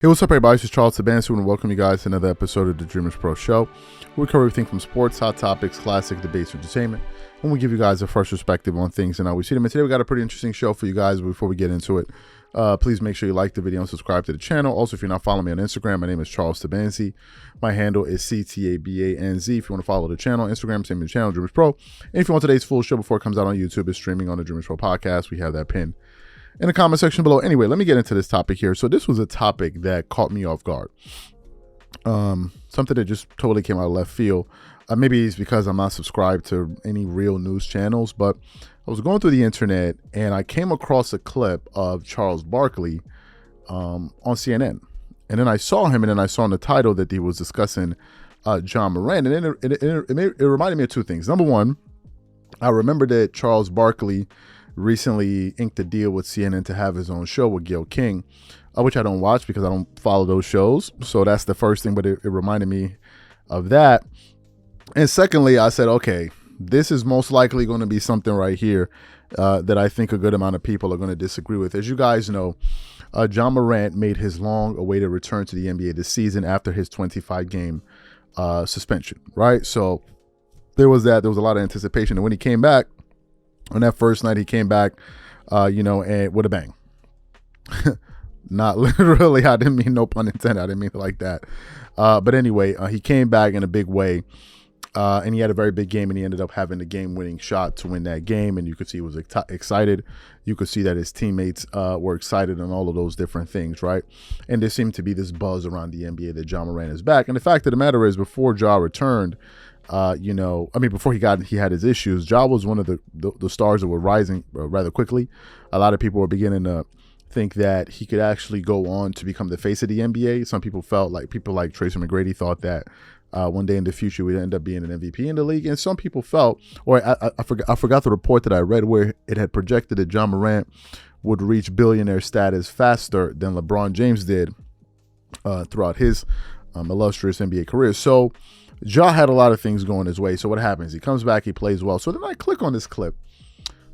Hey, what's up, everybody? This is Charles Sabansu, and welcome you guys to another episode of the Dreamers Pro Show. We cover everything from sports, hot topics, classic debates, entertainment, and we give you guys a fresh perspective on things and how we see them. And today we got a pretty interesting show for you guys. Before we get into it, please make sure you like the video and subscribe to the channel. Also, if you're not following me on Instagram, my name is Charles Tabanzi. My handle is CTABANZ. If you want to follow the channel, Instagram, same as the channel, Dreamers Pro. And if you want today's full show before it comes out on YouTube, it's streaming on the Dreamers Pro podcast. We have that pinned in the comment section below. Anyway, let me get into this topic here. So this was a topic that caught me off guard. Something that just totally came out of left field. Maybe it's because I'm not subscribed to any real news channels, but I was going through the internet and I came across a clip of Charles Barkley on CNN. And then I saw him, and then I saw in the title that he was discussing John Morant. And then it reminded me of two things. Number one, I remember that Charles Barkley recently inked a deal with CNN to have his own show with Gayle King, which I don't watch because I don't follow those shows. So that's the first thing, but it reminded me of that. And secondly, I said, okay, this is most likely going to be something right here that I think a good amount of people are going to disagree with. As you guys know, John Morant made his long-awaited return to the NBA this season after his 25-game suspension, right? So there was that. There was a lot of anticipation. And when he came back, on that first night, he came back, and with a bang. Not literally. I didn't mean, no pun intended. I didn't mean it like that. But anyway, he came back in a big way, and he had a very big game, and he ended up having the game-winning shot to win that game. And you could see he was excited. You could see that his teammates were excited and all of those different things, right? And there seemed to be this buzz around the NBA that John Morant is back. And the fact of the matter is, before Ja returned, before he had his issues, Ja was one of the stars that were rising rather quickly. A lot of people were beginning to think that he could actually go on to become the face of the NBA. Some people felt like people like Tracy McGrady thought that one day in the future we'd end up being an MVP in the league. And some people felt, or I forgot the report that I read where it had projected that John Morant would reach billionaire status faster than LeBron James did throughout his illustrious NBA career. So Ja had a lot of things going his way. So what happens? He comes back, he plays well. So then I click on this clip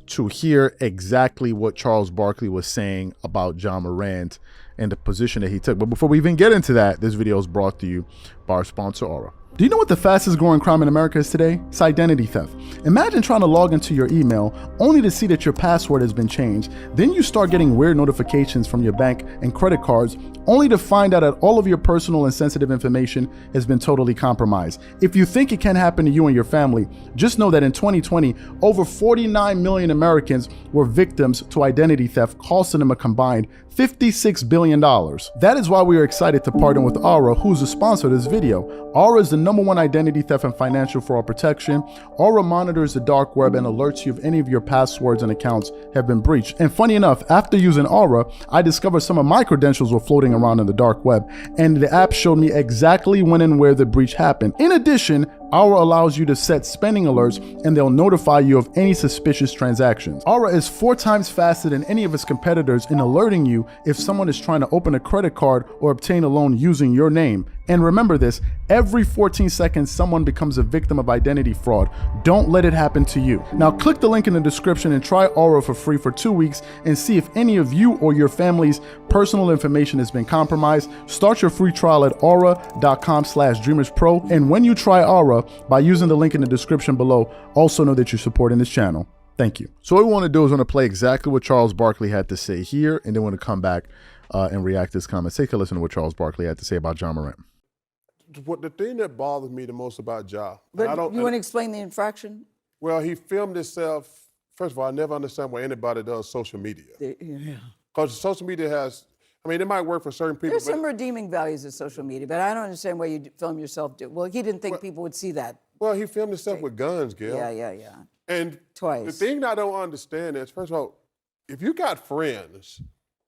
to hear exactly what Charles Barkley was saying about John Morant and the position that he took. But before we even get into that, this video is brought to you by our sponsor, Aura. Do you know what the fastest growing crime in America is today? It's identity theft. Imagine trying to log into your email only to see that your password has been changed. Then you start getting weird notifications from your bank and credit cards only to find out that all of your personal and sensitive information has been totally compromised. If you think it can happen to you and your family, just know that in 2020, over 49 million Americans were victims to identity theft, costing them a combined $56 billion. That is why we are excited to partner with Aura, who's the sponsor of this video. Aura is the #1 identity theft and financial fraud protection. Aura monitors the dark web and alerts you if any of your passwords and accounts have been breached. And funny enough, after using Aura, I discovered some of my credentials were floating around in the dark web, and the app showed me exactly when and where the breach happened. In addition, Aura allows you to set spending alerts, and they'll notify you of any suspicious transactions. Aura is 4 times faster than any of its competitors in alerting you if someone is trying to open a credit card or obtain a loan using your name. And remember this, every 14 seconds, someone becomes a victim of identity fraud. Don't let it happen to you. Now click the link in the description and try Aura for free for 2 weeks and see if any of you or your family's personal information has been compromised. Start your free trial at aura.com/dreamerspro. And when you try Aura, by using the link in the description below, also know that you're supporting this channel. Thank you. So what we want to do is want to play exactly what Charles Barkley had to say here, and then we're going to come back and react to his comments. Take a listen to what Charles Barkley had to say about John Morant. The thing that bothers me the most about Ja, but you want to explain the infraction? Well, he filmed himself. First of all, I never understand why anybody does social media. Because social media has, it might work for certain people. There's some redeeming values of social media, but I don't understand why you film yourself. Well, he didn't think people would see that. Well, he filmed himself with guns, Gail. Yeah. And twice. The thing I don't understand is, first of all, if you got friends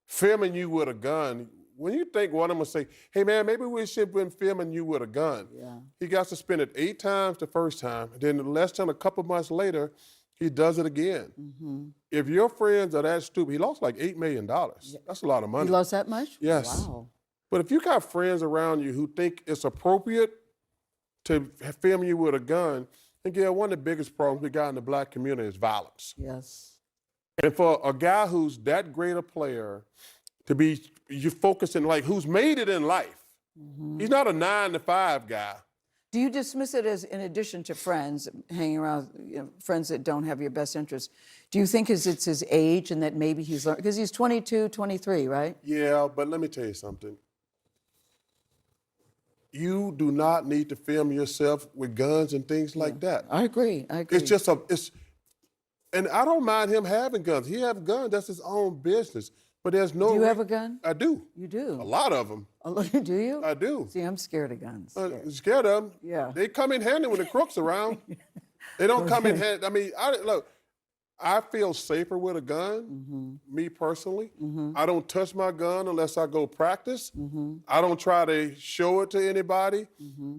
filming you with a gun, when you think one of them will say, hey man, maybe we should have been filming you with a gun. Yeah. He got suspended 8 times the first time. Then less than a couple months later, he does it again. Mm-hmm. If your friends are that stupid, he lost like $8 million. That's a lot of money. He lost that much? Yes. Wow. But if you got friends around you who think it's appropriate to film you with a gun, and Gail, one of the biggest problems we got in the black community is violence. Yes. And for a guy who's that great a player to be you're focusing like who's made it in life. He's not a 9-to-5 guy. Do you dismiss it as, in addition to friends, hanging around, friends that don't have your best interests, do you think it's his age and that maybe he's learned, because he's 22, 23, right? Yeah, but let me tell you something. You do not need to film yourself with guns and things like that. I agree. It's just and I don't mind him having guns. He have guns, that's his own business. But there's no. Do you have a gun? I do. You do? A lot of them. Do you? I do. See, I'm scared of guns. Scared of them? Yeah. They come in handy when the crooks around. They don't come in handy. I mean, I feel safer with a gun, me personally. I don't touch my gun unless I go practice. I don't try to show it to anybody,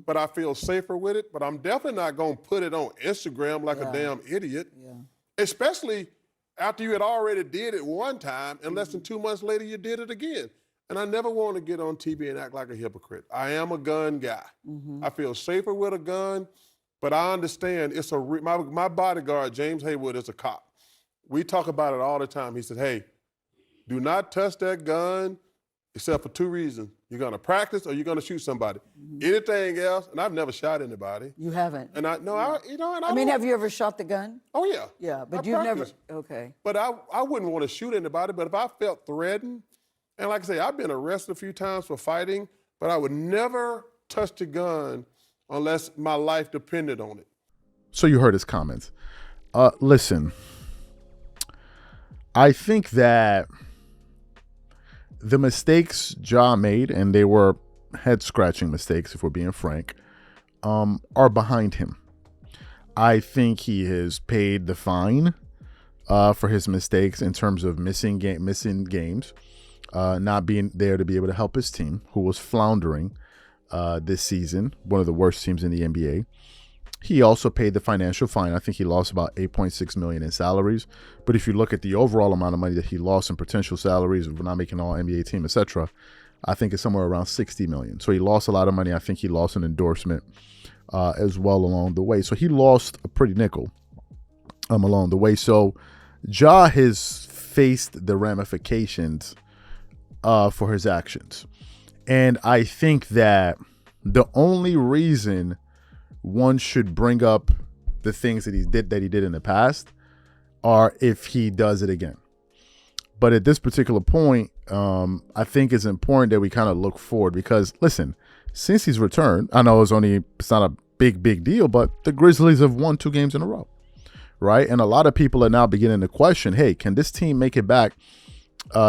but I feel safer with it. But I'm definitely not going to put it on Instagram like a damn idiot, especially after you had already did it one time and less than 2 months later you did it again. And I never want to get on TV and act like a hypocrite. I am a gun guy. I feel safer with a gun, but I understand it's my bodyguard, James Haywood, is a cop. We talk about it all the time. He said, hey, do not touch that gun except for 2 reasons. You're going to practice or you're going to shoot somebody. Anything else, and I've never shot anybody. You haven't? And have you ever shot the gun? Oh, yeah. Yeah, but I you've never, practiced. okay. But I wouldn't want to shoot anybody, but if I felt threatened, and like I say, I've been arrested a few times for fighting, but I would never touch the gun unless my life depended on it. So you heard his comments. Listen, I think that the mistakes Ja made, and they were head-scratching mistakes, if we're being frank, are behind him. I think he has paid the fine for his mistakes in terms of missing games, not being there to be able to help his team, who was floundering this season, one of the worst teams in the NBA. He also paid the financial fine. I think he lost about $8.6 million in salaries. But if you look at the overall amount of money that he lost in potential salaries, we're not making all NBA team, etc., I think it's somewhere around $60 million. So he lost a lot of money. I think he lost an endorsement as well along the way. So he lost a pretty nickel along the way. So Ja has faced the ramifications for his actions. And I think that the only reason one should bring up the things that he did in the past are if he does it again. But at this particular point, I think it's important that we kind of look forward because, listen, since he's returned, I know it's not a big deal, but the Grizzlies have won 2 games in a row, right? And a lot of people are now beginning to question, hey, can this team make it back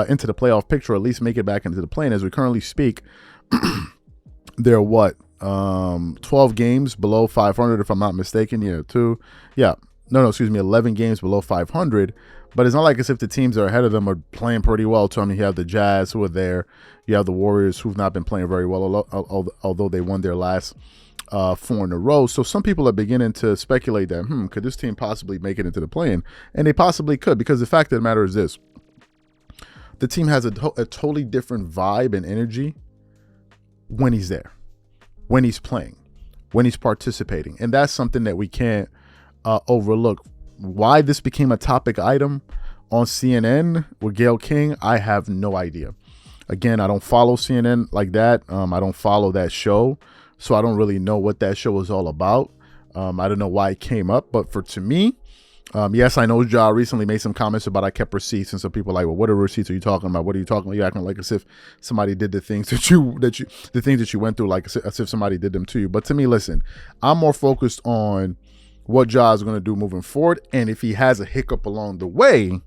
into the playoff picture, or at least make it back into the play? And as we currently speak, they're 12 games below 500, if I'm not mistaken. 11 games below 500. But it's not like as if the teams that are ahead of them are playing pretty well. So, I mean, you have the Jazz who are there. You have the Warriors who've not been playing very well, although they won their last 4 in a row. So some people are beginning to speculate that, could this team possibly make it into the play-in? And they possibly could, because the fact of the matter is this. The team has a totally different vibe and energy when he's there, when he's playing, when he's participating. And that's something that we can't overlook. Why this became a topic item on CNN with Gayle King, I have no idea. Again, I don't follow CNN like that. I don't follow that show, so I don't really know what that show is all about. I don't know why it came up, but to me, yes, I know Ja recently made some comments about I kept receipts, and some people are like, well, what receipts are you talking about? What are you talking about? You're acting like as if somebody did the things that you went through, like as if somebody did them to you. But to me, listen, I'm more focused on what Ja is going to do moving forward, and if he has a hiccup along the way,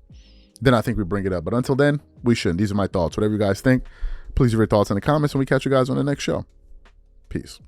then I think we bring it up. But until then, we shouldn't. These are my thoughts. Whatever you guys think, please leave your thoughts in the comments, and we catch you guys on the next show. Peace.